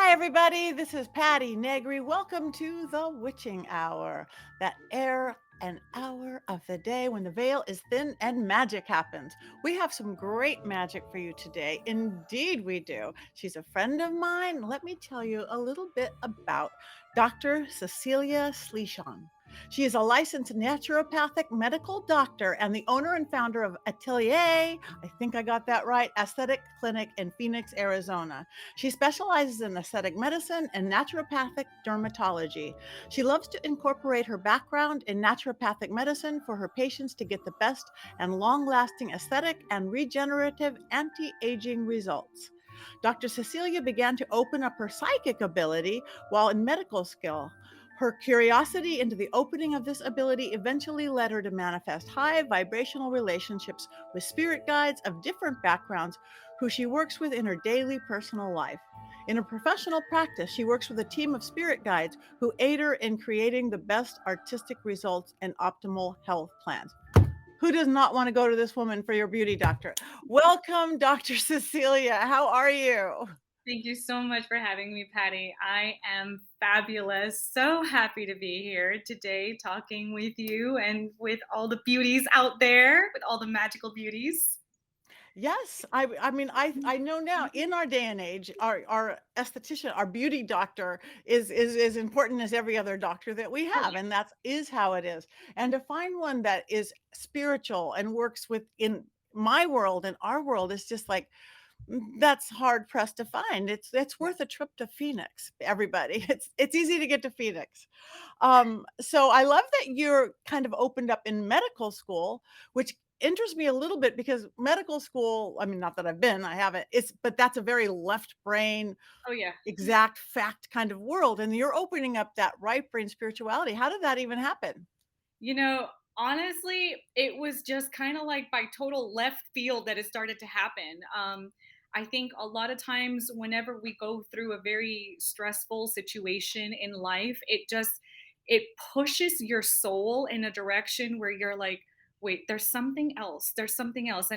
Hi, everybody. This is Patty Negri. Welcome to the Witching Hour, that air an hour of the day when the veil is thin and magic happens. We have some great magic for you today. Indeed, we do. She's a friend of mine. Let me tell you a little bit about Dr. Cecilia Slychan. She is a licensed naturopathic medical doctor and the owner and founder of Atelier, I think I got that right, Aesthetic Clinic in Phoenix, Arizona. She specializes in aesthetic medicine and naturopathic dermatology. She loves to incorporate her background in naturopathic medicine for her patients to get the best and long lasting aesthetic and regenerative anti aging results. Dr. Cecilia began to open up her psychic ability while in medical school. Her curiosity into the opening of this ability eventually led her to manifest high vibrational relationships with spirit guides of different backgrounds who she works with in her daily personal life. In her professional practice, she works with a team of spirit guides who aid her in creating the best artistic results and optimal health plans. Who does not want to go to this woman for your beauty doctor? Welcome, Dr. Cecilia. How are you? Thank you so much for having me, Patty. I am fabulous. So happy to be here today talking with you and with all the beauties out there, with all the magical beauties. Yes, I mean I know now in our day and age, our esthetician, our beauty doctor is as important as every other doctor that we Oh, have, and that's is how it is. And to find one that is spiritual and works within my world and our world is just like that's hard pressed to find. It's yeah. worth a trip to Phoenix, everybody. It's easy to get to Phoenix. So I love that you're kind of opened up in medical school, which interests me a little bit because medical school, I mean, not that I've been, I haven't, but that's a very left brain, Oh, yeah. exact fact kind of world. And you're opening up that right brain spirituality. How did that even happen? You know, honestly, it was just kind of like by total left field that it started to happen. I think a lot of times, whenever we go through a very stressful situation in life, it pushes your soul in a direction where you're like, wait, there's something else. There's something else.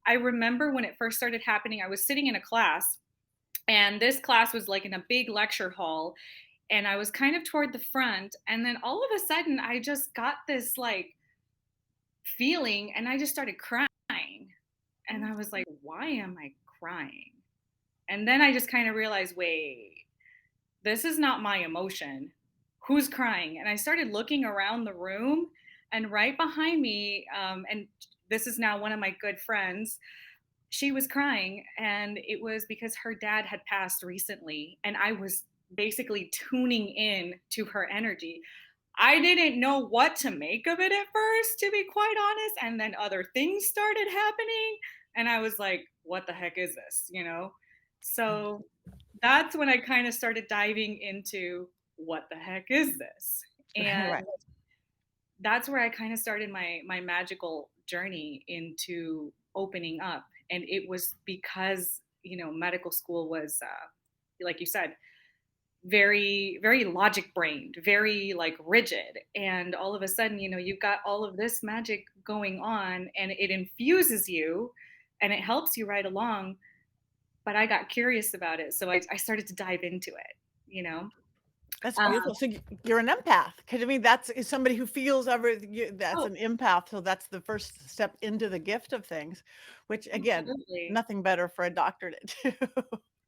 I remember when it first started happening, I was sitting in a class, and this class was like in a big lecture hall, and I was kind of toward the front, and then all of a sudden I just got this like feeling, and I just started crying. And I was like, why am I crying? And then I just kind of realized, wait, this is not my emotion. Who's crying? And I started looking around the room, and right behind me, and this is now one of my good friends, she was crying, and it was because her dad had passed recently, and I was basically tuning in to her energy. I didn't know what to make of it at first, to be quite honest, and then other things started happening, and I was like, what the heck is this, you know? So that's when I kind of started diving into what the heck is this? And Right. that's where I kind of started my magical journey into opening up. And it was because, medical school was, like you said, very logic brained, very like rigid. And all of a sudden, you've got all of this magic going on, and it infuses you and it helps you right along. But I got curious about it. So I started to dive into it, you know? That's Um, beautiful. So you're an empath. Because I mean, that's is somebody who feels everything. That's oh, an empath. So that's the first step into the gift of things, which again, absolutely. nothing better for a doctor to do.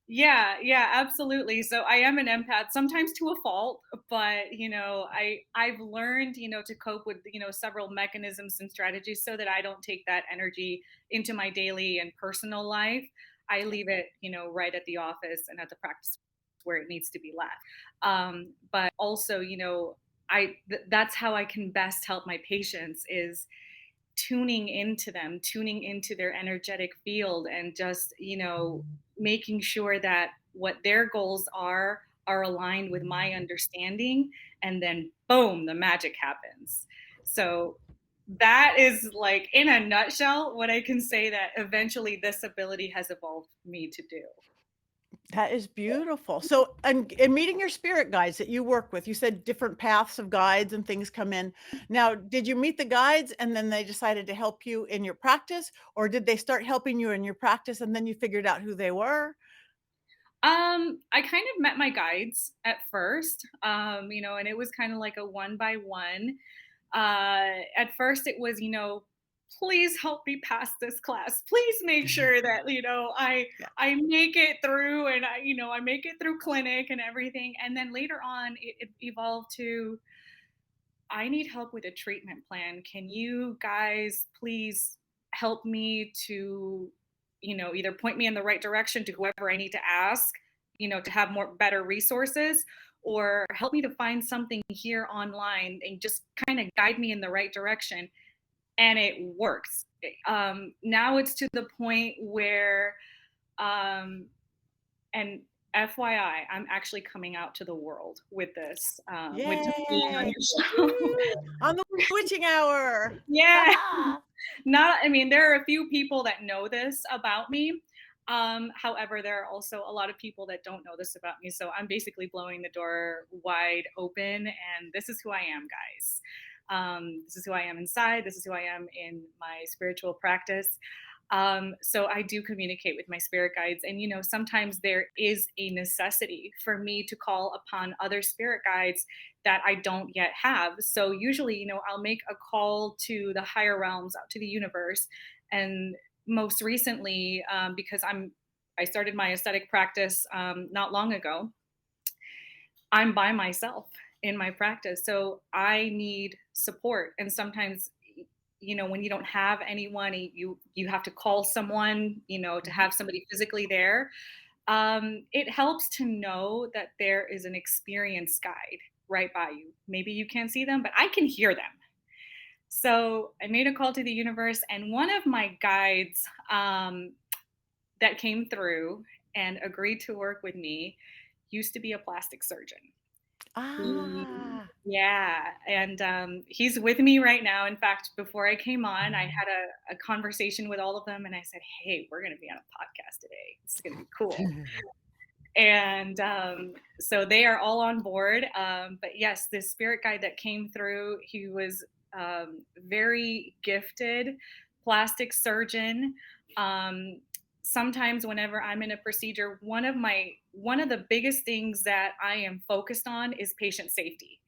Yeah, yeah, absolutely. So I am an empath, sometimes to a fault, but I've learned, to cope with, several mechanisms and strategies so that I don't take that energy into my daily and personal life. I leave it, right at the office and at the practice where it needs to be left. But also, that's how I can best help my patients is tuning into them, tuning into their energetic field, and just, making sure that what their goals are aligned with my understanding. And then boom, the magic happens. So that is like in a nutshell what I can say that eventually this ability has evolved me to do. That is beautiful. So, and meeting your spirit guides that you work with, you said different paths of guides and things come in. Now, did you meet the guides and then they decided to help you in your practice, or did they start helping you in your practice and then you figured out who they were? I kind of met my guides at first, and it was kind of like a one by one. At first, it was, please help me pass this class. Please make sure that Yeah. I make it through, and I make it through clinic and everything. And then later on, it evolved to, I need help with a treatment plan. Can you guys please help me to, either point me in the right direction to whoever I need to ask, to have more better resources, or help me to find something here online and just kind of guide me in the right direction. And it works. Now it's to the point where, um, and FYI, I'm actually coming out to the world with this, with just being on Yay. your show. Woo! On the witching hour. Yeah. Not I mean, there are a few people that know this about me. However, there are also a lot of people that don't know this about me. So I'm basically blowing the door wide open, and this is who I am, guys. This is who I am inside. This is who I am in my spiritual practice. So I do communicate with my spirit guides, and sometimes there is a necessity for me to call upon other spirit guides that I don't yet have. So usually, I'll make a call to the higher realms, out to the universe. And most recently, because I started my aesthetic practice not long ago, I'm by myself in my practice. So I need support. And sometimes, when you don't have anyone, you have to call someone, to Mhm. have somebody physically there. It helps to know that there is an experienced guide right by you. Maybe you can't see them, but I can hear them. So I made a call to the universe, and one of my guides that came through and agreed to work with me used to be a plastic surgeon. Ah. Yeah, and he's with me right now. In fact, before I came on, I had a conversation with all of them, and I said, "Hey, we're going to be on a podcast today. This is going to be cool." And so they are all on board. But yes, this spirit guide that came through, he was very gifted, plastic surgeon. Um, Sometimes whenever I'm in a procedure, one of the biggest things that I am focused on is patient safety.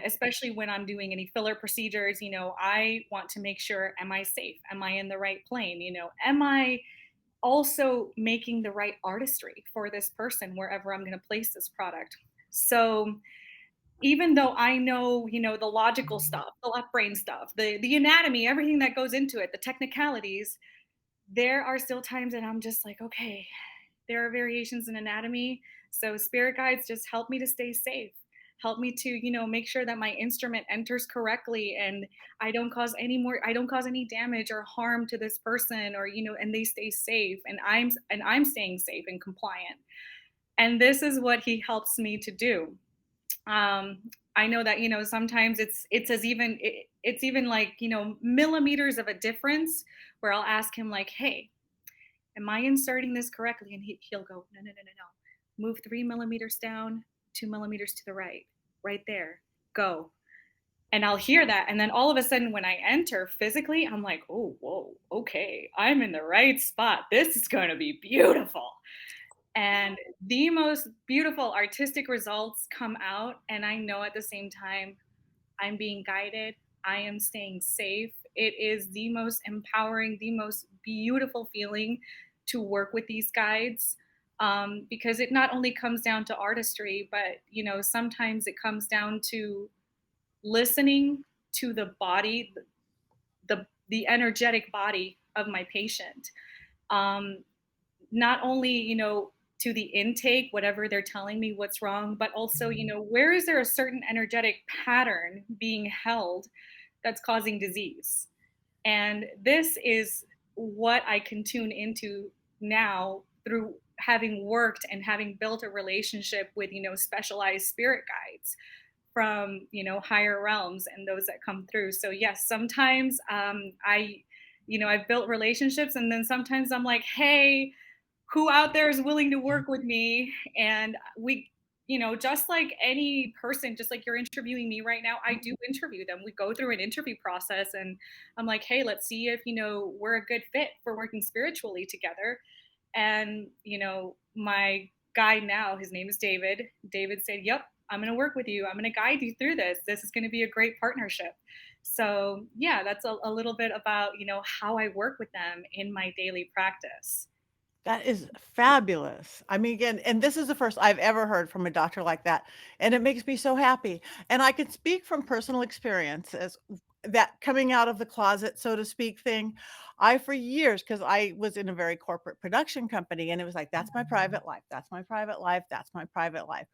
Especially when I'm doing any filler procedures, I want to make sure, am I safe? Am I in the right plane? Am I also making the right artistry for this person wherever I'm going to place this product? So even though I know, the logical stuff, the left brain stuff, the anatomy, everything that goes into it, the technicalities, there are still times that I'm just like, okay, there are variations in anatomy. So spirit guides just help me to stay safe. Help me to, make sure that my instrument enters correctly and I don't cause any damage or harm to this person, or, and they stay safe, and I'm staying safe and compliant. And this is what he helps me to do. Um, I know that, sometimes it's even like, millimeters of a difference where I'll ask him like, hey, am I inserting this correctly? And he'll go, no, no, no, no, no. Move 3 millimeters down, 2 millimeters to the right, right there. Go. And I'll hear that. And then all of a sudden, when I enter physically, I'm like, oh, whoa, okay, I'm in the right spot. This is going to be beautiful. And the most beautiful artistic results come out. And I know at the same time, I'm being guided. I am staying safe. It is the most empowering, the most beautiful feeling to work with these guides, because it not only comes down to artistry, but sometimes it comes down to listening to the body, the energetic body of my patient. Um, Not only to the intake, whatever they're telling me what's wrong, but also where is there a certain energetic pattern being held that's causing disease. And this is what I can tune into now through having worked and having built a relationship with specialized spirit guides from higher realms and those that come through. So yes, sometimes I've built relationships, and then sometimes I'm like, hey, who out there is willing to work with me? And we, just like any person, just like you're interviewing me right now, I do interview them. We go through an interview process, and I'm like, hey, let's see if we're a good fit for working spiritually together. And my guy now, his name is David. David said, "Yep, I'm going to work with you. I'm going to guide you through this. This is going to be a great partnership." So, yeah, that's a little bit about, how I work with them in my daily practice. That is fabulous. I mean, again, and this is the first I've ever heard from a doctor like that, and it makes me so happy. And I can speak from personal experience as that coming out of the closet, so to speak, thing. I, for years, because I was in a very corporate production company, and it was like, that's my private life. That's my private life. That's my private life.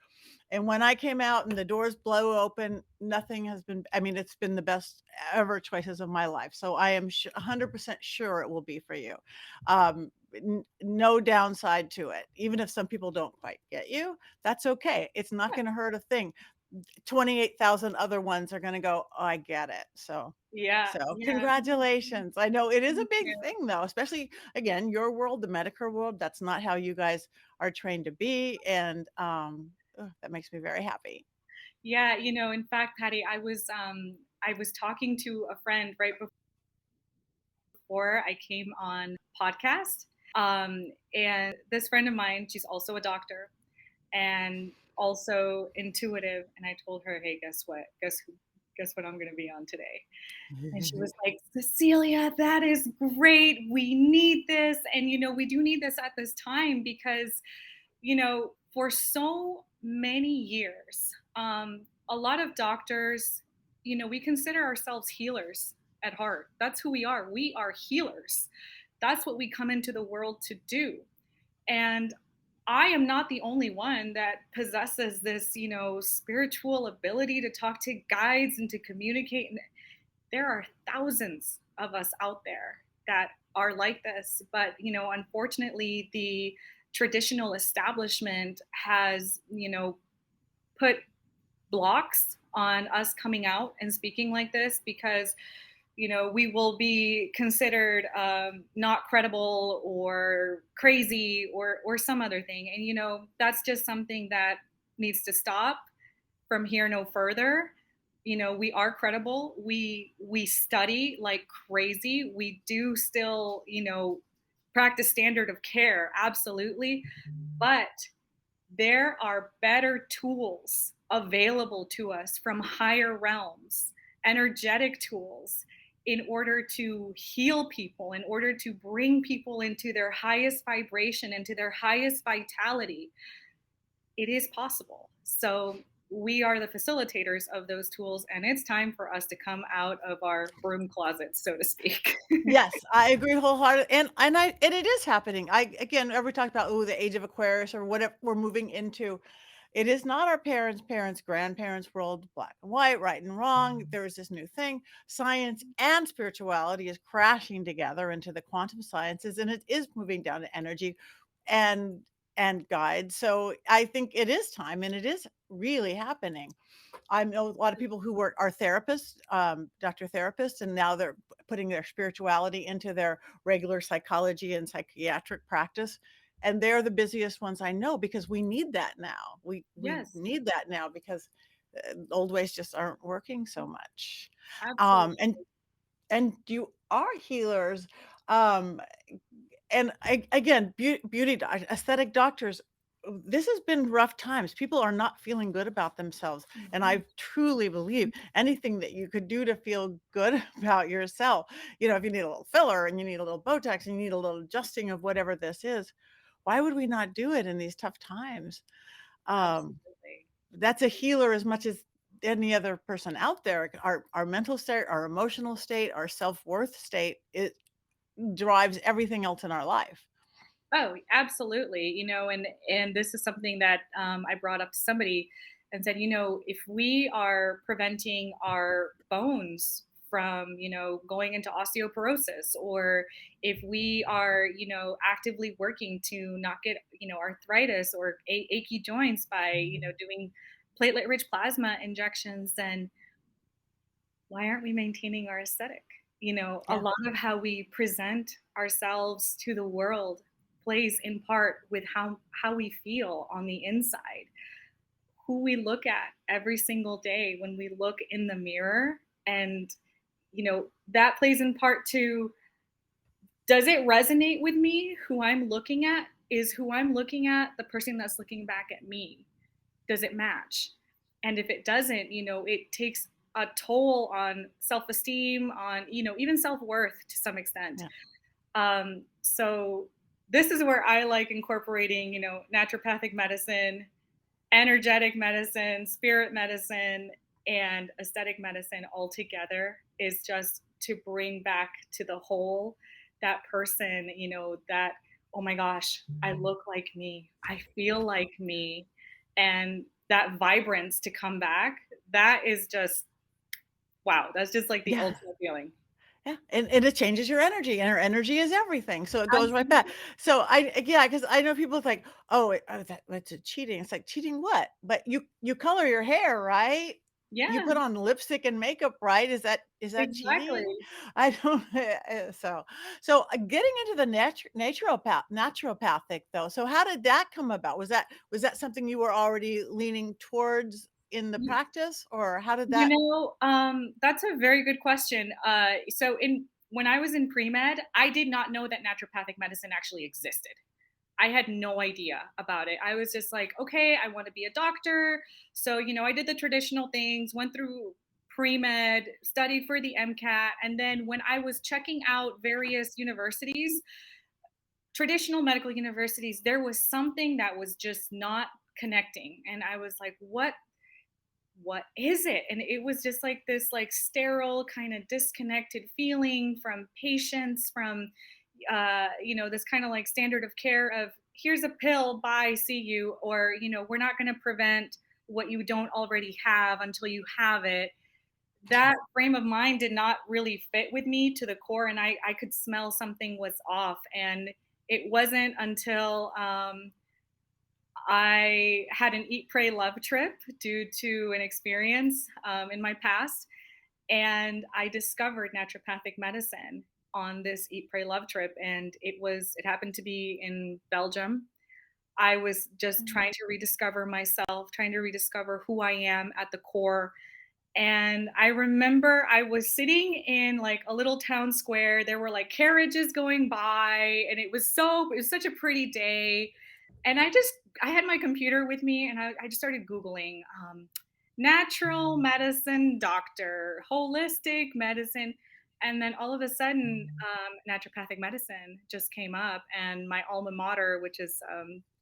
And when I came out and the doors blow open, nothing has been, I mean, it's been the best ever choices of my life. So I am 100% sure it will be for you. No downside to it. Even if some people don't quite get you, that's okay. It's not going to hurt a thing. 28,000 other ones are going to go, oh, I get it. So, Yeah, so yeah. congratulations. I know it is a Thank big you. thing though, especially again, your world, the medical world, that's not how you guys are trained to be. And that makes me very happy. Yeah, in fact, Patty, I was talking to a friend right before I came on podcast. And this friend of mine, she's also a doctor and also intuitive. And I told her, "Hey, guess what? Guess what I'm going to be on today?" And she was like, "Cecilia, that is great. We need this. And, we do need this at this time because, for so many years, a lot of doctors, we consider ourselves healers at heart. That's who we are. We are healers. That's what we come into the world to do. And I am not the only one that possesses this, spiritual ability to talk to guides and to communicate. And there are thousands of us out there that are like this. But, unfortunately, the traditional establishment has, put blocks on us coming out and speaking like this because we will be considered not credible or crazy or some other thing. And that's just something that needs to stop from here no further. We are credible. We study like crazy. We do still practice standard of care, absolutely, but there are better tools available to us from higher realms, energetic tools, in order to heal people, in order to bring people into their highest vibration, into their highest vitality. It is possible. So, we are the facilitators of those tools, and it's time for us to come out of our broom closets, so to speak. Yes, I agree wholeheartedly, and it is happening. I again, ever talked about, oh, the age of Aquarius or whatever we're moving into. It is not our parents, grandparents' world, black and white, right and wrong. There is this new thing. Science and spirituality is crashing together into the quantum sciences, and it is moving down to energy and guide. So I think it is time, and it is really happening. I know a lot of people who are therapists, doctor therapists, and now they're putting their spirituality into their regular psychology and psychiatric practice. And they're the busiest ones I know because we need that now. We Yes, need that now because old ways just aren't working so much. absolutely. Um, and you are healers. Um, and again, beauty aesthetic doctors, this has been rough times. People are not feeling good about themselves, and Mhm. I truly believe anything that you could do to feel good about yourself, if you need a little filler and you need a little Botox and you need a little adjusting of whatever this is, why would we not do it in these tough times? Um, Absolutely. that's a healer as much as any other person out there. Our mental state, our emotional state, our self-worth state, it drives everything else in our life. Oh, absolutely. And this is something that I brought up to somebody and said, if we are preventing our bones from, going into osteoporosis, or if we are, actively working to not get, arthritis or achy joints by, doing platelet-rich plasma injections, then why aren't we maintaining our aesthetic? A Yeah. lot of how we present ourselves to the world plays in part with how we feel on the inside. Who we look at every single day when we look in the mirror, and that plays in part to, does it resonate with me who I'm looking at is who I'm looking at the person that's looking back at me? Does it match? And if it doesn't, it takes a toll on self-esteem, on, even self-worth to some extent. Yeah. So this is where I like incorporating, naturopathic medicine, energetic medicine, spirit medicine, and aesthetic medicine all together, is just to bring back to the whole that person, that, oh my gosh, I look like me, I feel like me, and that vibrance to come back. That is just, wow, that's just like the Yeah. ultimate feeling. Yeah, and it changes your energy, and our energy is everything, so it goes right back. Absolutely. So yeah, because I know people think, "Oh, that's a cheating." It's like, "Cheating what?" But you color your hair, right? You Yeah, put on lipstick and makeup, right? Is that exactly. cheating? I don't getting into the naturopathic though, so how did that come about? Was that something you were already leaning towards in the practice, or how did that That's a very good question. So in when I was in pre-med, I did not know that naturopathic medicine actually existed. I had no idea about it. I was just like, okay, I want to be a doctor. So, I did the traditional things, went through pre-med, studied for the MCAT, and then when I was checking out various universities, traditional medical universities, there was something that was just not connecting. And I was like, what is it? And it was just like this like sterile kind of disconnected feeling from patients, from this kind of like standard of care of, here's a pill, bye, see you, or we're not going to prevent what you don't already have until you have it. That frame of mind did not really fit with me to the core, and I could smell something was off. And it wasn't until I had an eat, pray, love trip due to an experience in my past, and I discovered naturopathic medicine on this eat, pray, love trip. And it happened to be in Belgium. I was just Mm. trying to rediscover myself, trying to rediscover who I am at the core. And I remember I was sitting in like a little town square. There were like carriages going by, and it was such a pretty day. And I had my computer with me, and I just started Googling natural medicine doctor, holistic medicine. And then all of a sudden, naturopathic medicine just came up, and my alma mater, which is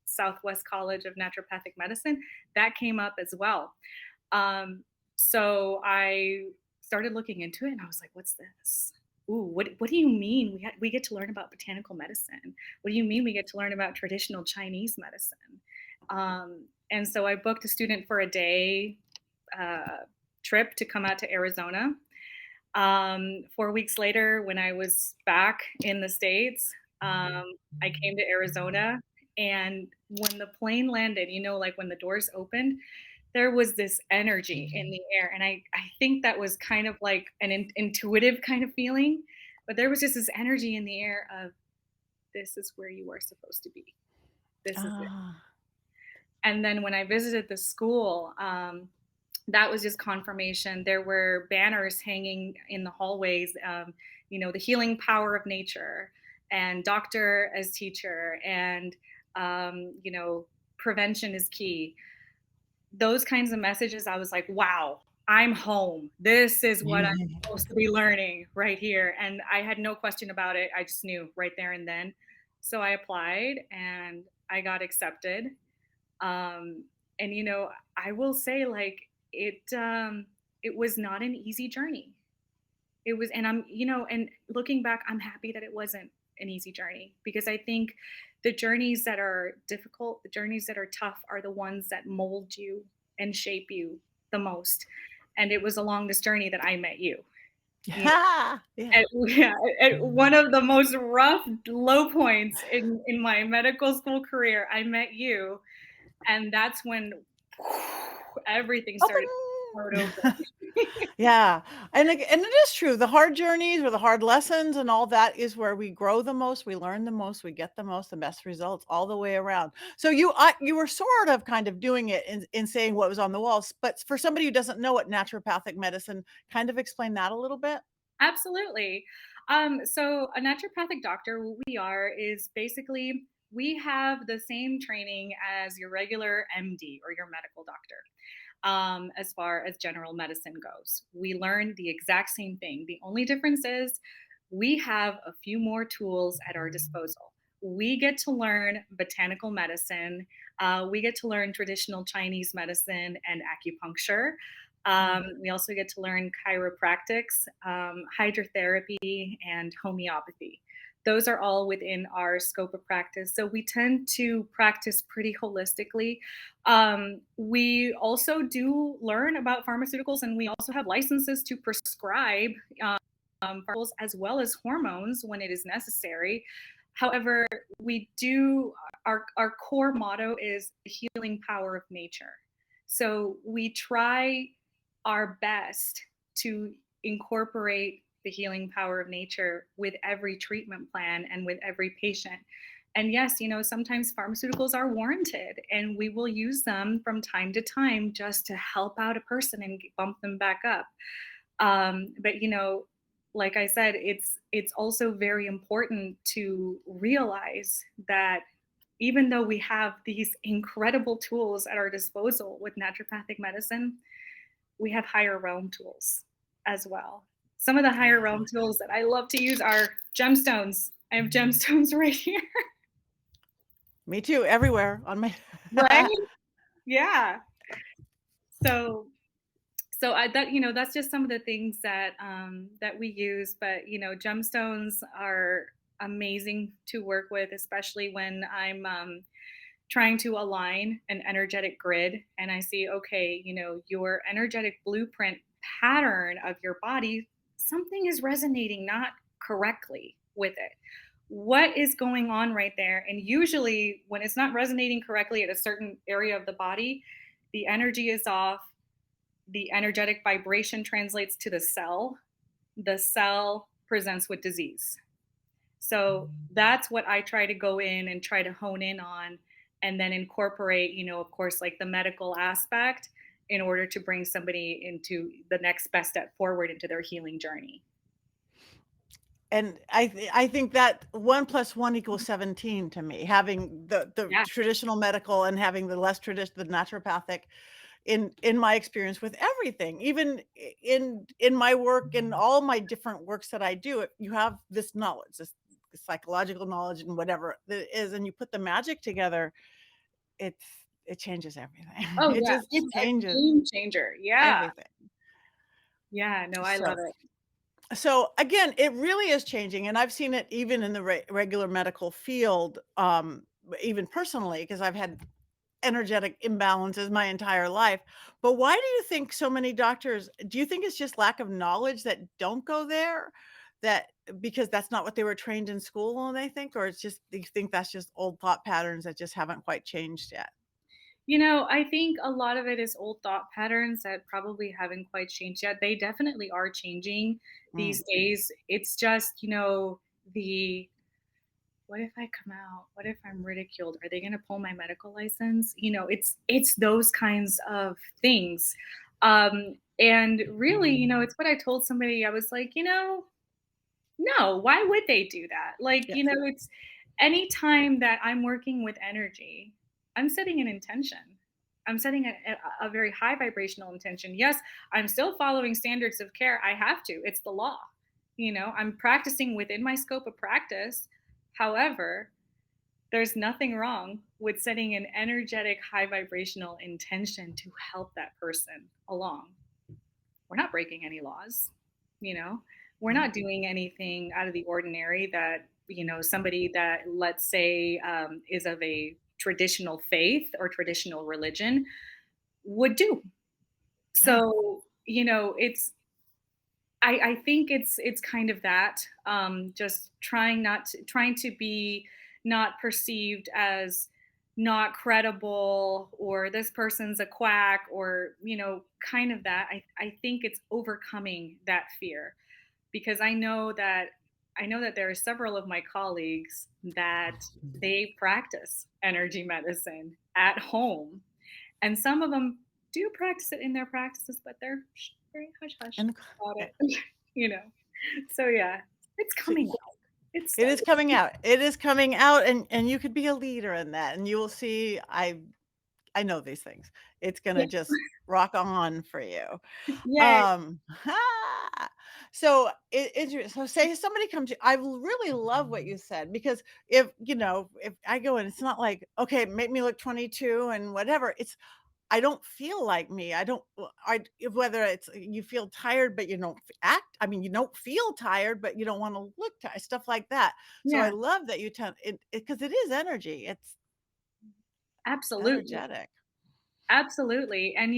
Southwest College of Naturopathic Medicine, that came up as well. Um, so I started looking into it, and I was like, "What's this? Ooh, what do you mean we get to learn about botanical medicine? What do you mean we get to learn about traditional Chinese medicine?" And so I booked a student for a day uh, trip to come out to Arizona. 4 weeks later, when I was back in the States, I came to Arizona. And when the plane landed, like when the doors opened, there was this energy in the air. And I think that was kind of like an intuitive kind of feeling. But there was just this energy in the air of, this is where you are supposed to be. This is it. Ah. And then when I visited the school, that was just confirmation. There were banners hanging in the hallways, the healing power of nature, and doctor as teacher, and prevention is key. Those kinds of messages, I was like, wow, I'm home. This is what I'm supposed to be learning right here. And I had no question about it. I just knew right there and then. So I applied, and I got accepted. Um, and I will say, like, it was not an easy journey. It was, and and looking back, I'm happy that it wasn't an easy journey, because I think the journeys that are difficult, the journeys that are tough, are the ones that mold you and shape you the most. And it was along this journey that I met you. You Yeah. Yeah. yeah, at one of the most rough low points in my medical school career, I met you, and that's when everything started to Open. explode open. Yeah, and it is true, the hard journeys or the hard lessons and all that is where we grow the most, we learn the most, we get the most, the best results all the way around. So you were sort of kind of doing it in saying what was on the walls, but for somebody who doesn't know what naturopathic medicine, kind of explain that a little bit? Absolutely. So a naturopathic doctor, what we are is basically we have the same training as your regular MD or your medical doctor. As far as general medicine goes, we learn the exact same thing. The only difference is we have a few more tools at our disposal. We get to learn botanical medicine. We get to learn traditional Chinese medicine and acupuncture. Mm. We also get to learn chiropractics, hydrotherapy, and homeopathy. Those are all within our scope of practice. So we tend to practice pretty holistically. We also do learn about pharmaceuticals, and we also have licenses to prescribe pharmaceuticals as well as hormones when it is necessary. However, we do our core motto is the healing power of nature. So we try our best to incorporate the healing power of nature with every treatment plan and with every patient. And yes, sometimes pharmaceuticals are warranted and we will use them from time to time just to help out a person and bump them back up. But like I said, it's also very important to realize that even though we have these incredible tools at our disposal with naturopathic medicine, we have higher realm tools as well. Some of the higher Yeah. realm tools that I love to use are gemstones. I have gemstones right here. Me too, everywhere on my Right? Yeah. So that's just some of the things that we use. But gemstones are amazing to work with, especially when I'm trying to align an energetic grid and I see, okay, your energetic blueprint pattern of your body, something is resonating not correctly with it. What is going on right there? And usually, when it's not resonating correctly at a certain area of the body, the energy is off, the energetic vibration translates to the cell. The cell presents with disease. So that's what I try to go in and try to hone in on and then incorporate, of course, like the medical aspect in order to bring somebody into the next best step forward into their healing journey. And I think that 1 plus 1 equals 17 to me, having the Yeah. traditional medical and having the less the naturopathic in my experience with everything, even in my work and all my different works that I do, you have this knowledge, this psychological knowledge and whatever it is, and you put the magic together, it's it changes everything. Oh, It yeah. just It's a changes game changer. Yeah. everything. Yeah. No, I love So it. again, it really is changing, and I've seen it even in the regular medical field, even personally, because I've had energetic imbalances my entire life. But why do you think so many doctors do you think it's just lack of knowledge that don't go there? That because that's not what they were trained in school and they think, or it's just do you think that's just old thought patterns that just haven't quite changed yet? I think a lot of it is old thought patterns that probably haven't quite changed yet. They definitely are changing Mm, these days. It's just, the what if I come out? What if I'm ridiculed? Are they going to pull my medical license? It's those kinds of things. And really, it's what I told somebody. I was like, no, why would they do that? Like, yes. it's anytime that I'm working with energy, I'm setting an intention. I'm setting a very high vibrational intention. Yes, I'm still following standards of care. I have to. It's the law. I'm practicing within my scope of practice. However, there's nothing wrong with setting an energetic, high vibrational intention to help that person along. We're not breaking any laws, you know? We're Mm. not doing anything out of the ordinary that, somebody that, let's say, is of a traditional faith or traditional religion would do. Yeah. So, I think it's kind of that, just trying to be not perceived as not credible or this person's a quack or kind of that. I think it's overcoming that fear because I know that there are several of my colleagues that they practice energy medicine at home, and some of them do practice it in their practices, but they're very hush hush And about eh, it, you know. So yeah, it's so coming out. It's It is starting. coming out. It is coming out, and you could be a leader in that, and you will see I know these things. It's Yeah. gonna just rock on for you. Yay. Um, so so say somebody comes to I really love what you said because if I go in, it's not like, okay, make me look 22 and whatever. It's I don't feel like me. I don't whether it's you feel tired, but you don't act. I mean, you don't feel tired, but you don't want to look tired, stuff like that. So I Yeah, love that you tell it because it is energy. It's absolutely. energetic. Absolutely. And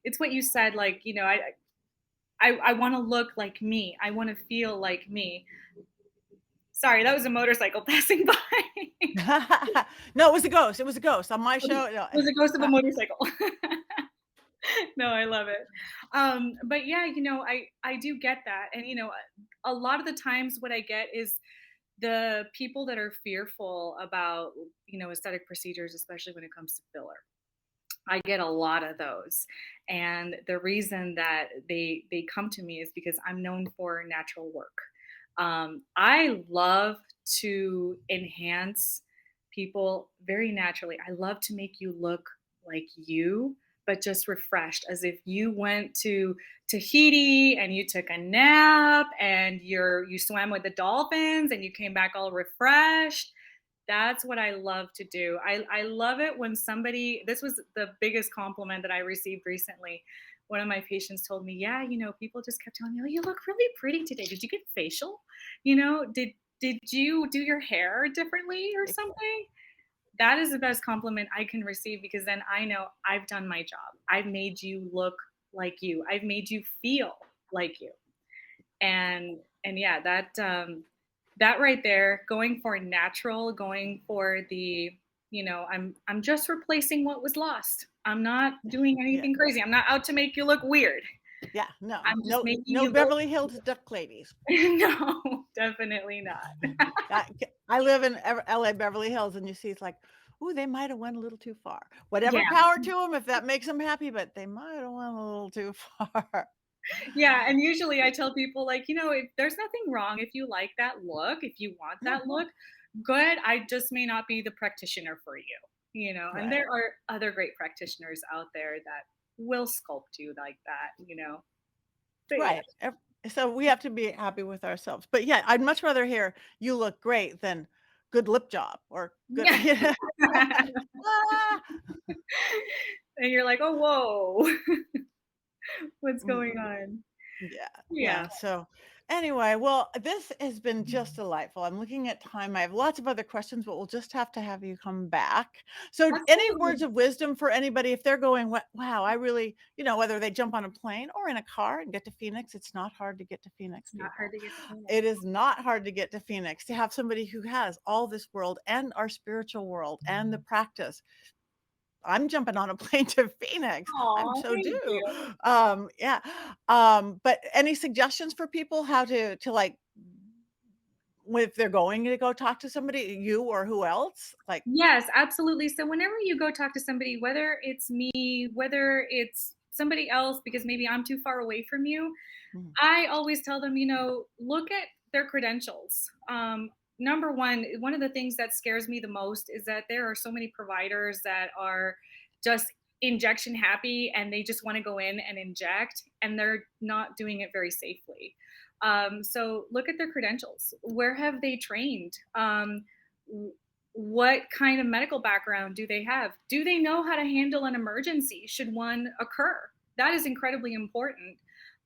it's what you said, like, I want to look like me. I want to feel like me. Sorry, that was a motorcycle passing by. No, it was a ghost. It was a ghost on my It show. No. was a ghost of a motorcycle. No, I love it. But yeah, I do get that. And a lot of the times what I get is the people that are fearful about, aesthetic procedures, especially when it comes to filler. I get a lot of those. And the reason that they come to me is because I'm known for natural work. I love to enhance people very naturally. I love to make you look like you, but just refreshed, as if you went to Tahiti and you took a nap and you swam with the dolphins and you came back all refreshed. That's what I love to do. I love it when somebody, this was the biggest compliment that I received recently. One of my patients told me, yeah, people just kept telling me, oh, you look really pretty today. Did you get facial? Did you do your hair differently or something? That is the best compliment I can receive, because then I know I've done my job. I've made you look like you. I've made you feel like you. And yeah, that right there, going for natural, going for the, I'm just replacing what was lost. I'm not doing Yeah. anything crazy. I'm not out to make you look weird. Yeah. No. I'm just No. making No you look. Beverly Hills duck ladies. No, definitely not. I live in LA Beverly Hills, and you see it's like, ooh, they might have went a little too far. Yeah. Whatever power to them if that makes them happy, but they might have went a little too far. Yeah, and usually I tell people, like, if there's nothing wrong if you like that look, if you want Mm, that look, good. I just may not be the practitioner for you, and right. there are other great practitioners out there that will sculpt you like that. But yeah. Right. So we have to be happy with ourselves. But yeah, I'd much rather hear you look great than good lip job or good. Yeah. Ah! And you're like, "Oh, whoa. What's Mm, going on?" yeah, Yeah. yeah. So anyway, well, this has been just delightful. I'm looking at time. I have lots of other questions, but we'll just have to have you come back. So any Absolutely. words of wisdom for anybody if they're going, wow, I really, whether they jump on a plane or in a car and get to Phoenix, it's not hard to get to Phoenix, It's not hard people. to get to Phoenix. It is not hard to get to Phoenix to have somebody who has all this world and our spiritual world and the practice. I'm jumping on a plane to Phoenix. I'm Aw, so thank due. you. Yeah. But any suggestions for people how to like if they're going to go talk to somebody, you or who else? Like, Yes, absolutely. So whenever you go talk to somebody, whether it's me, whether it's somebody else, because maybe I'm too far away from you, mhm, I always tell them, look at their credentials. Number one of the things that scares me the most is that there are so many providers that are just injection happy and they just want to go in and inject, and they're not doing it very safely. So look at their credentials. Where have they trained? What kind of medical background do they have? Do they know how to handle an emergency should one occur? That is incredibly important.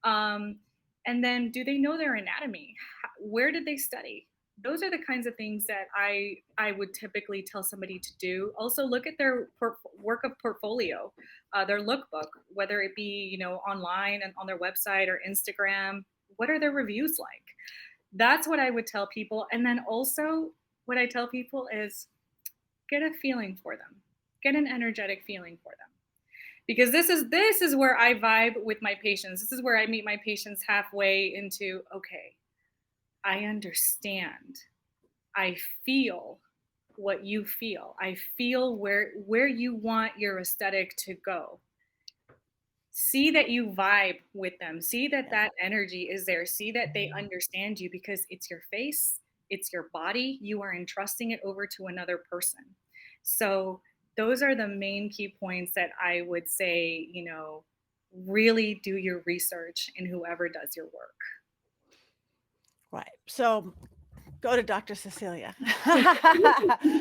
Um, and then, do they know their anatomy? Where did they study? Those are the kinds of things that I would typically tell somebody to do. Also, look at their work of portfolio, their lookbook, whether it be online and on their website or Instagram. What are their reviews like? That's what I would tell people. And then also, what I tell people is get a feeling for them, get an energetic feeling for them, because this is where I vibe with my patients. This is where I meet my patients halfway into, okay, I understand. I feel what you feel. I feel where you want your aesthetic to go. See that you vibe with them. See that yeah, that energy is there. See that they understand you, because it's your face, it's your body. You are entrusting it over to another person. So, those are the main key points that I would say, really do your research in whoever does your work. Right. So go to Dr. Cecilia.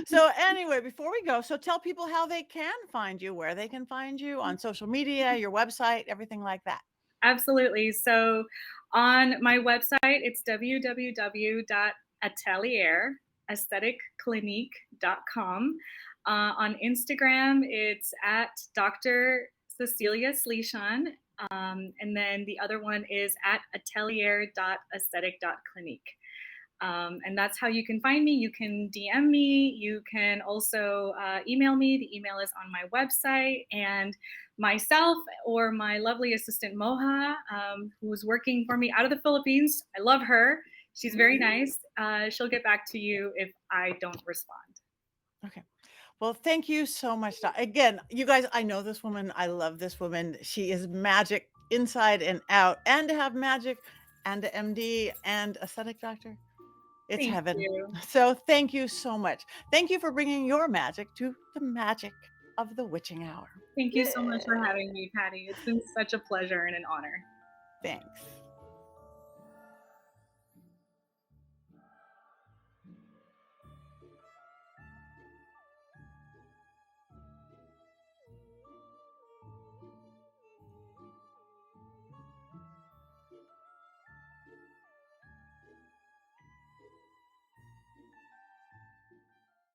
So anyway, before we go, so tell people how they can find you, where they can find you on social media, your website, everything like that. Absolutely. So on my website, it's www.atelierestheticclinique.com. On Instagram, it's at Dr. Cecilia Slychan. And then the other one is at atelier.aesthetic.clinique. And that's how you can find me. You can DM me. You can also email me. The email is on my website. And myself or my lovely assistant Moha, who's working for me out of the Philippines, I love her. She's very nice. She'll get back to you if I don't respond. Okay. Well, thank you so much. Again, you guys, I know this woman. I love this woman. She is magic inside and out. And to have magic and a MD and aesthetic doctor, it's Thank heaven. you. So thank you so much. Thank you for bringing your magic to the magic of the witching hour. Thank you so much for Yay. having me, Patty. It's been such a pleasure and an honor. Thanks.